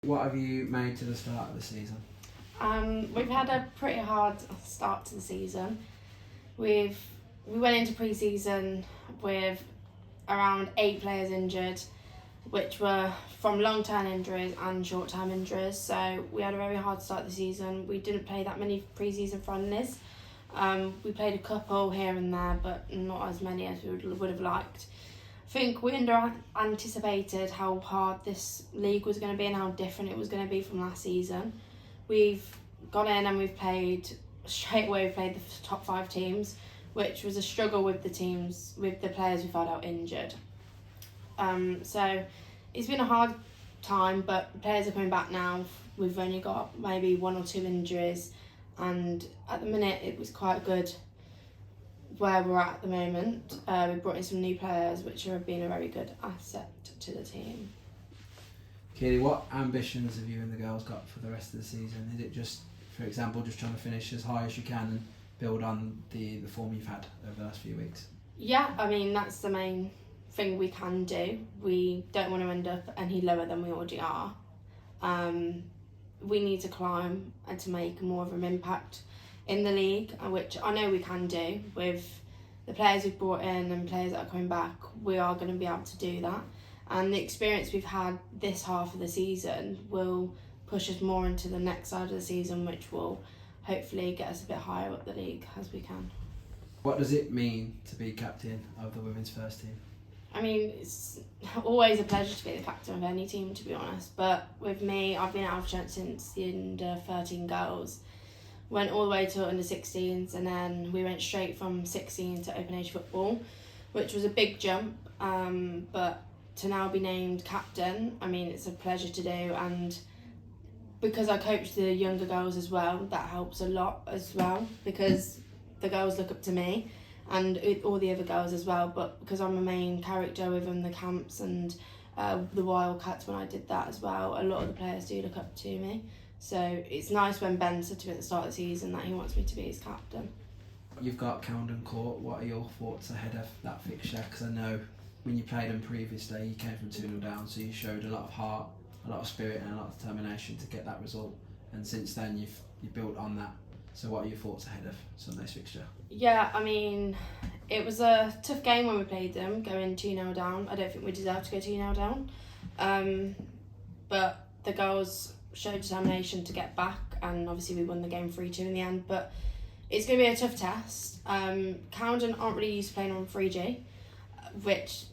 What have you made to the start of the season? We've had a pretty hard start to the season. We went into pre-season with around 8 players injured, which were from long-term injuries and short-term injuries. So we had a very hard start to the season. We didn't play that many pre-season friendlies. We played a couple here and there, but not as many as we would have liked. I think we anticipated how hard this league was going to be and how different it was going to be from last season. We've gone in and we've played straight away. We played the top 5 teams, which was a struggle with the players we've had out injured. So it's been a hard time, but the players are coming back now. We've only got maybe 1 or 2 injuries, and at the minute it was quite good where we're at the moment. We brought in some new players, which have been a very good asset to the team. Kiely, what ambitions have you and the girls got for the rest of the season? Is it just, for example, just trying to finish as high as you can and build on the form you've had over the last few weeks? Yeah, I mean, that's the main thing we can do. We don't want to end up any lower than we already are. We need to climb and to make more of an impact in the league, which I know we can do with the players we've brought in and players that are coming back. We are going to be able to do that, and the experience we've had this half of the season will push us more into the next side of the season, which will hopefully get us a bit higher up the league as we can. What does it mean to be captain of the women's first team? I mean, it's always a pleasure to be the captain of any team, to be honest, but with me, I've been out of church since the under 13 girls. Went all the way to under 16s, and then we went straight from 16 to open age football, which was a big jump. But to now be named captain, I mean, it's a pleasure to do, and because I coach the younger girls as well, that helps a lot as well, because the girls look up to me and all the other girls as well. But because I'm a main character within the camps and the Wildcats, when I did that as well, a lot of the players do look up to me. So it's nice when Ben said to me at the start of the season that he wants me to be his captain. You've got Coundon Court. What are your thoughts ahead of that fixture? Because I know when you played them previously, you came from 2-0 down, so you showed a lot of heart, a lot of spirit and a lot of determination to get that result. And since then, you've built on that. So what are your thoughts ahead of Sunday's fixture? Yeah, I mean, it was a tough game when we played them, going 2-0 down. I don't think we deserved to go 2-0 down. But the girls showed determination to get back, and obviously we won the game 3-2 in the end. But it's going to be a tough test. Coundon aren't really used to playing on 3G, which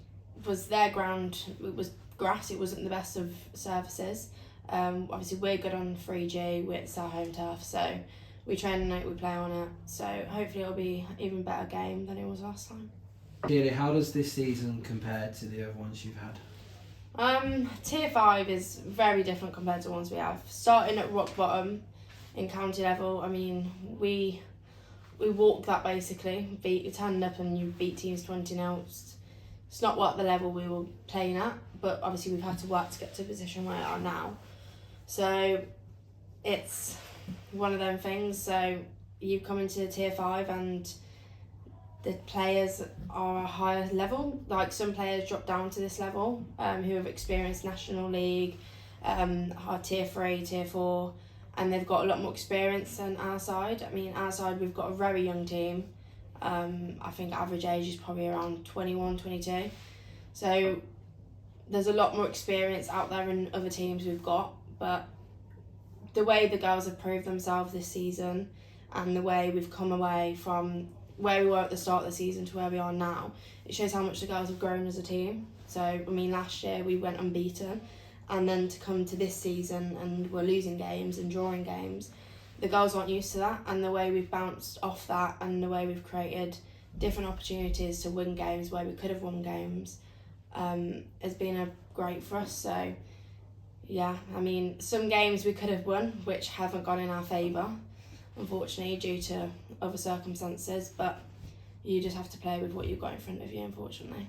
was their ground. It was grass, it wasn't the best of surfaces. Obviously we're good on 3G, it's our home turf, so we train and we play on it. So hopefully it'll be an even better game than it was last time. Kiely, how does this season compare to the other ones you've had? Tier 5 is very different compared to the ones we have. Starting at rock bottom in county level, I mean, we walk that basically. You turn up and you beat teams 20-0. It's not what the level we were playing at, but obviously we've had to work to get to a position where we are now. So it's one of them things. So you come into Tier 5 and the players are a higher level. Like some players drop down to this level who have experienced National League, are Tier 3, Tier 4, and they've got a lot more experience than our side. I mean, our side, we've got a very young team. I think average age is probably around 21, 22. So there's a lot more experience out there in other teams we've got, but the way the girls have proved themselves this season and the way we've come away from where we were at the start of the season to where we are now, it shows how much the girls have grown as a team. So, I mean, last year we went unbeaten, and then to come to this season and we're losing games and drawing games, the girls aren't used to that, and the way we've bounced off that and the way we've created different opportunities to win games where we could have won games has been great for us. So yeah, I mean, some games we could have won which haven't gone in our favour, unfortunately, due to other circumstances, but you just have to play with what you've got in front of you, unfortunately.